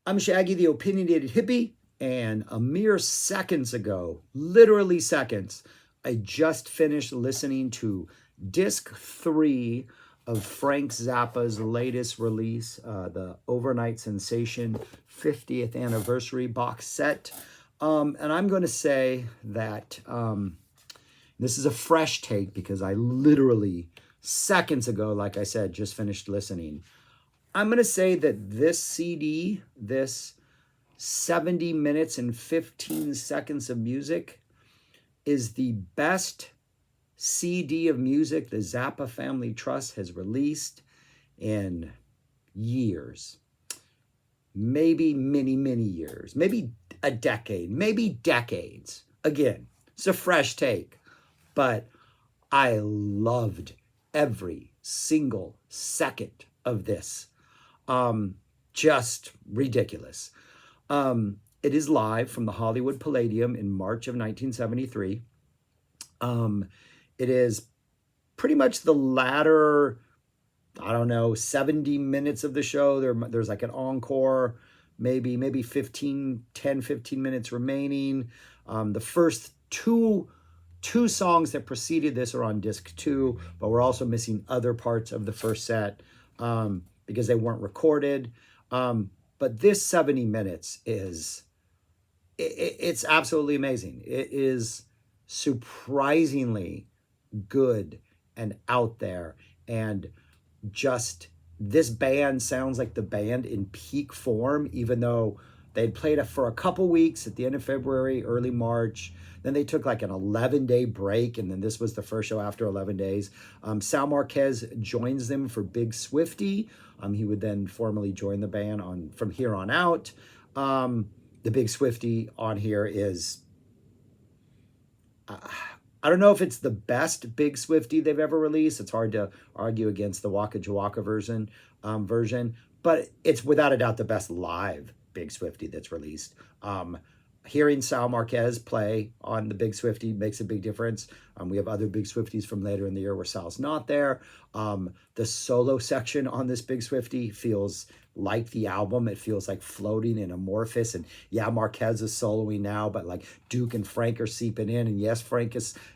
I'm Shaggy, the opinionated hippie, and a mere seconds ago, literally seconds, I just finished listening to disc 3 of Frank Zappa's latest release, the Over-Nite Sensation 50th anniversary box set. And I'm going to say that this is a fresh take because I literally seconds ago, like I said, just finished listening. I'm going to say that this CD, this 70 minutes and 15 seconds of music, is the best CD of music the Zappa Family Trust has released in years. Maybe many years. Maybe a decade. Maybe decades. Again, it's a fresh take. But I loved every single second of this. Just ridiculous. It is live from the Hollywood Palladium in March of 1973. It is pretty much the latter, 70 minutes of the show. There's like an encore, maybe 10, 15 minutes remaining. The first two songs that preceded this are on disc 2, but we're also missing other parts of the first set because they weren't recorded. But this 70 minutes it's absolutely amazing. It is surprisingly good and out there. And just this band sounds like the band in peak form, even though they'd played for a couple weeks at the end of February, early March. Then they took like an 11-day break, and then this was the first show after 11 days. Sal Marquez joins them for Big Swifty. He would then formally join the band from here on out. The Big Swifty on here is, I don't know if it's the best Big Swifty they've ever released. It's hard to argue against the Waka Jawaka version, but it's without a doubt the best live Big Swifty that's released. Hearing Sal Marquez play on the Big Swifty makes a big difference. We have other Big Swifties from later in the year where Sal's not there. The solo section on this Big Swifty feels like the album. It feels like floating and amorphous. And yeah, Marquez is soloing now, but like Duke and Frank are seeping in. And yes,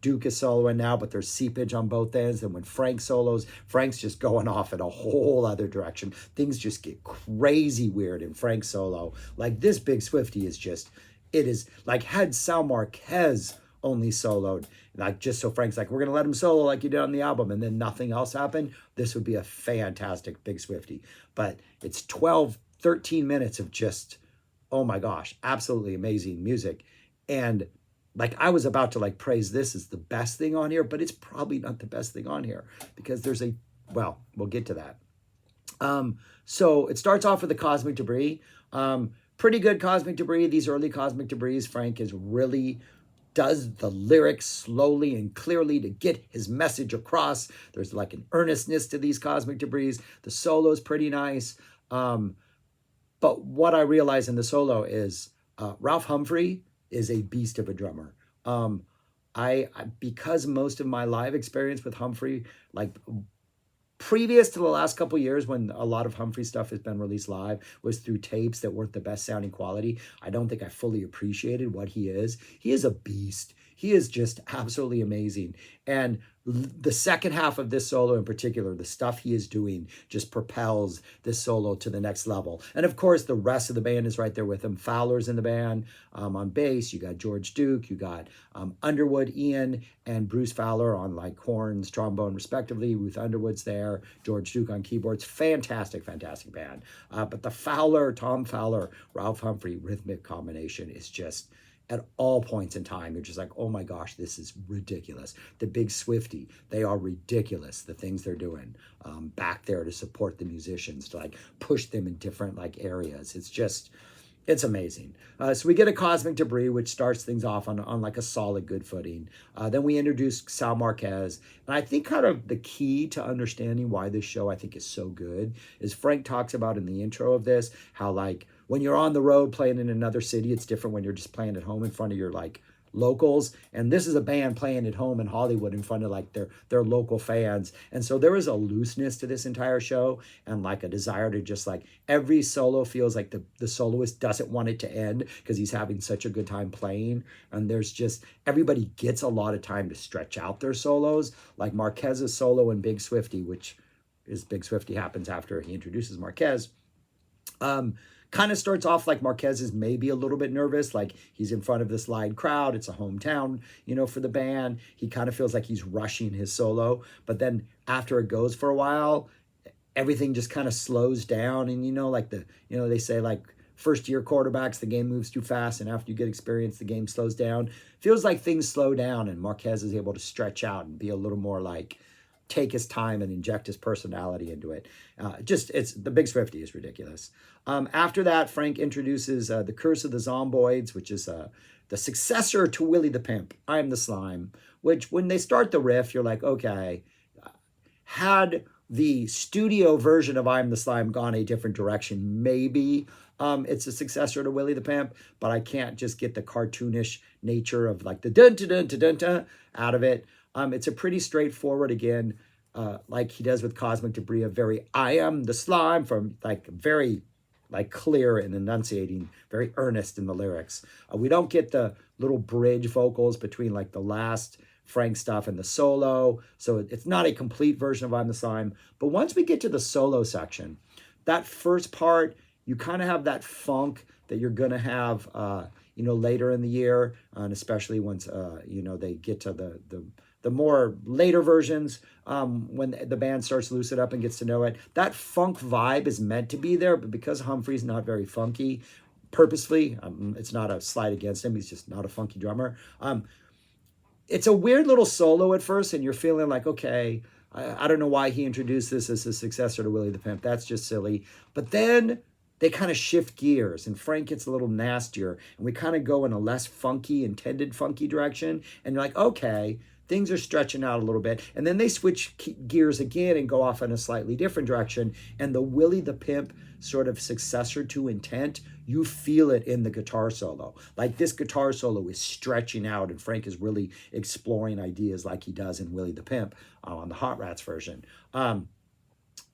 Duke is soloing now, but there's seepage on both ends. And when Frank solos, Frank's just going off in a whole other direction. Things just get crazy weird in Frank's solo. Like this Big Swifty is just, it is like had Sal Marquez only soloed, like just so Frank's like, we're going to let him solo like you did on the album, and then nothing else happened, this would be a fantastic Big Swifty. But it's 12, 13 minutes of just, oh my gosh, absolutely amazing music. And like I was about to like praise this as the best thing on here, but it's probably not the best thing on here because there's we'll get to that. So it starts off with the Cosmic Debris. Pretty good Cosmic Debris. These early Cosmic Debris, Frank does the lyrics slowly and clearly to get his message across. There's like an earnestness to these Cosmic Debris. The solo is pretty nice. But what I realize in the solo is Ralph Humphrey is a beast of a drummer. Because most of my live experience with Humphrey, like previous to the last couple of years when a lot of Humphrey stuff has been released live, was through tapes that weren't the best sounding quality. I don't think I fully appreciated what he is. He is a beast. He is just absolutely amazing. And the second half of this solo in particular, the stuff he is doing just propels this solo to the next level. And of course, the rest of the band is right there with him. Fowler's in the band on bass. You got George Duke. You got Underwood, Ian, and Bruce Fowler on like horns, trombone, respectively. Ruth Underwood's there. George Duke on keyboards. Fantastic band. But the Tom Fowler, Ralph Humphrey rhythmic combination is just, at all points in time, you're just like, oh my gosh, this is ridiculous. The Big Swifty, they are ridiculous, the things they're doing back there to support the musicians, to like push them in different like areas. It's amazing. So we get a Cosmic Debris, which starts things off on like a solid, good footing. Then we introduce Sal Marquez. And I think kind of the key to understanding why this show I think is so good is Frank talks about in the intro of this, how like when you're on the road playing in another city, it's different when you're just playing at home in front of your like locals. And this is a band playing at home in Hollywood in front of like their local fans. And so there is a looseness to this entire show and like a desire to just like every solo feels like the soloist doesn't want it to end because he's having such a good time playing. And there's just everybody gets a lot of time to stretch out their solos, like Marquez's solo in Big Swifty, which is Big Swifty happens after he introduces Marquez. Kind of starts off like Marquez is maybe a little bit nervous, like he's in front of this live crowd. It's a hometown, for the band. He kind of feels like he's rushing his solo. But then after it goes for a while, everything just kind of slows down. And, they say like first year quarterbacks, the game moves too fast. And after you get experience, the game slows down. Feels like things slow down and Marquez is able to stretch out and be a little more like, take his time and inject his personality into it. It's the Big Swifty is ridiculous. After that, Frank introduces The Curse of the Zomboids, which is the successor to Willie the Pimp, I'm the Slime, which when they start the riff, you're like, okay, had the studio version of I'm the Slime gone a different direction, maybe it's a successor to Willie the Pimp, but I can't just get the cartoonish nature of like the dun dun dun dun dun out of it. It's a pretty straightforward, again, like he does with Cosmic Debris, a very I am the slime from like very like clear and enunciating, very earnest in the lyrics. We don't get the little bridge vocals between like the last Frank stuff and the solo. So it's not a complete version of I'm the Slime. But once we get to the solo section, that first part, you kind of have that funk that you're going to have, later in the year, and especially once, they get to the more later versions, when the band starts to loosen up and gets to know it. That funk vibe is meant to be there, but because Humphrey's not very funky, purposefully, it's not a slight against him, he's just not a funky drummer. It's a weird little solo at first, and you're feeling like, okay, I don't know why he introduced this as a successor to Willie the Pimp. That's just silly. But then they kind of shift gears, and Frank gets a little nastier, and we kind of go in a less funky, intended funky direction, and you're like, okay, things are stretching out a little bit. And then they switch gears again and go off in a slightly different direction. And the Willie the Pimp sort of successor to Intent, you feel it in the guitar solo. Like this guitar solo is stretching out and Frank is really exploring ideas like he does in Willie the Pimp on the Hot Rats version.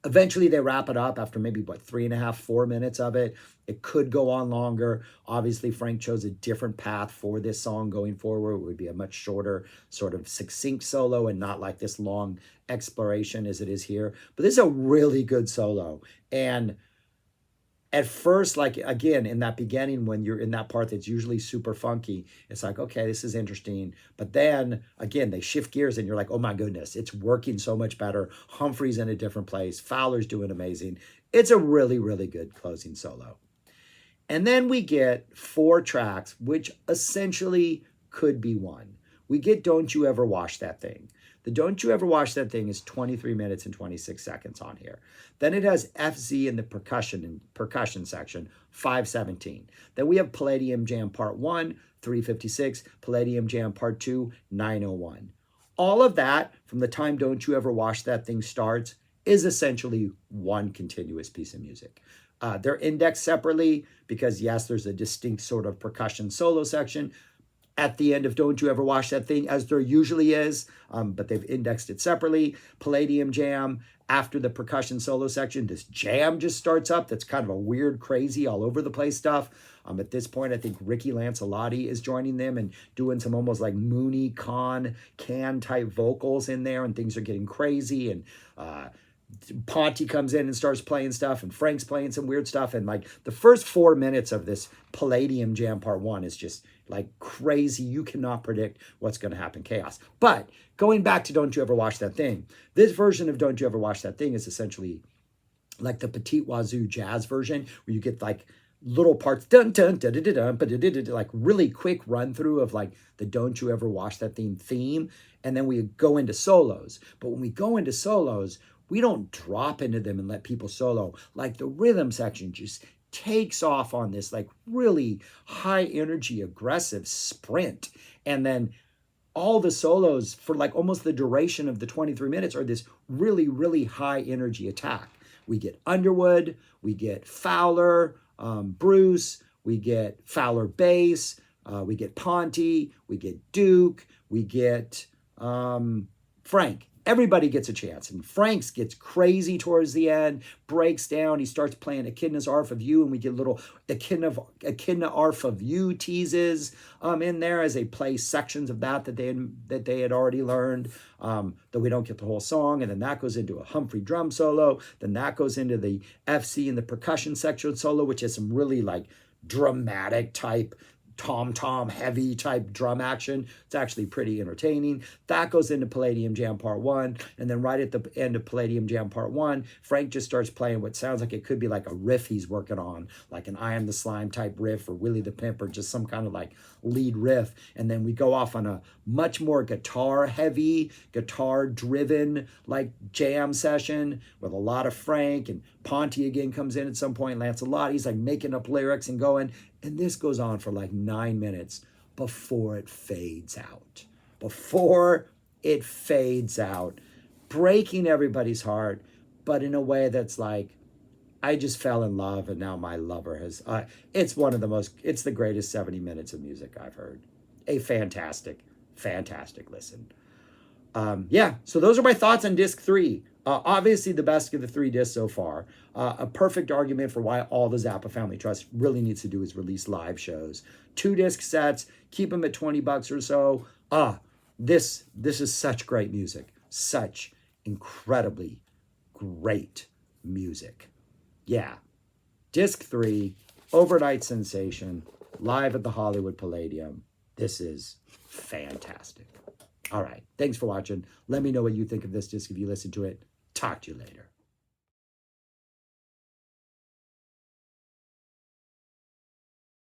Eventually they wrap it up after maybe 3.5, 4 minutes of it. It could go on longer. Obviously, Frank chose a different path for this song going forward. It would be a much shorter, sort of succinct solo and not like this long exploration as it is here. But this is a really good solo. And at first, like, again, in that beginning, when you're in that part that's usually super funky, it's like, okay, this is interesting. But then, again, they shift gears and you're like, oh my goodness, it's working so much better. Humphrey's in a different place. Fowler's doing amazing. It's a really, really good closing solo. And then we get 4 tracks, which essentially could be one. We get Don't You Ever Wash That Thing. The Don't You Ever Wash That Thing is 23 minutes and 26 seconds on here. Then it has FZ in the percussion section, 5:17. Then we have Palladium Jam Part 1, 3:56, Palladium Jam Part 2, 9:01. All of that, from the time Don't You Ever Wash That Thing starts, is essentially one continuous piece of music. They're indexed separately because, yes, there's a distinct sort of percussion solo section at the end of Don't You Ever Wash That Thing, as there usually is, but they've indexed it separately. Palladium Jam, after the percussion solo section, this jam just starts up. That's kind of a weird, crazy, all over the place stuff. At this point, I think Ricky Lancelotti is joining them and doing some almost like Mooney Can type vocals in there, and things are getting crazy, and Ponty comes in and starts playing stuff, and Frank's playing some weird stuff, and like the first 4 minutes of this Palladium Jam Part 1 is just like crazy. You cannot predict what's going to happen. Chaos. But going back to Don't You Ever Wash That Thing, this version of Don't You Ever Wash That Thing is essentially like the Petit Wazoo jazz version, where you get like little parts, dun dun dun dun dun dun, like really quick run through of like the Don't You Ever Wash That theme, and then we go into solos. But when we go into solos, we don't drop into them and let people solo. Like the rhythm section just takes off on this like really high energy, aggressive sprint. And then all the solos for like almost the duration of the 23 minutes are this really, really high energy attack. We get Underwood, we get Fowler, Bruce, we get Fowler bass, We get Ponty, we get Duke, we get Frank. Everybody gets a chance. And Frank's gets crazy towards the end, breaks down. He starts playing Echidna's Arf of You, and we get little Echidna Arf of You teases in there as they play sections of that they had already learned, though we don't get the whole song. And then that goes into a Humphrey drum solo. Then that goes into the FC and the percussion section solo, which is some really like dramatic type tom-tom heavy type drum action. It's actually pretty entertaining. That goes into Palladium Jam Part 1. And then right at the end of Palladium Jam Part 1, Frank just starts playing what sounds like it could be like a riff he's working on, like an I Am the Slime type riff or Willie the Pimp or just some kind of like lead riff. And then we go off on a much more guitar heavy, guitar driven like jam session with a lot of Frank, and Ponty again comes in at some point. Lancelotti's like making up lyrics and going. And this goes on for like 9 minutes before it fades out. Before it fades out, breaking everybody's heart, but in a way that's like, I just fell in love and now my lover has, it's the greatest 70 minutes of music I've heard. A fantastic, fantastic listen. Yeah, so those are my thoughts on disc 3. Obviously the best of the 3 discs so far. A perfect argument for why all the Zappa Family Trust really needs to do is release live shows. 2 disc sets, keep them at $20 or so. This is such great music. Such incredibly great music. Yeah. Disc 3, Over-Nite Sensation, live at the Hollywood Palladium. This is fantastic. All right. Thanks for watching. Let me know what you think of this disc if you listen to it. Talk to you later.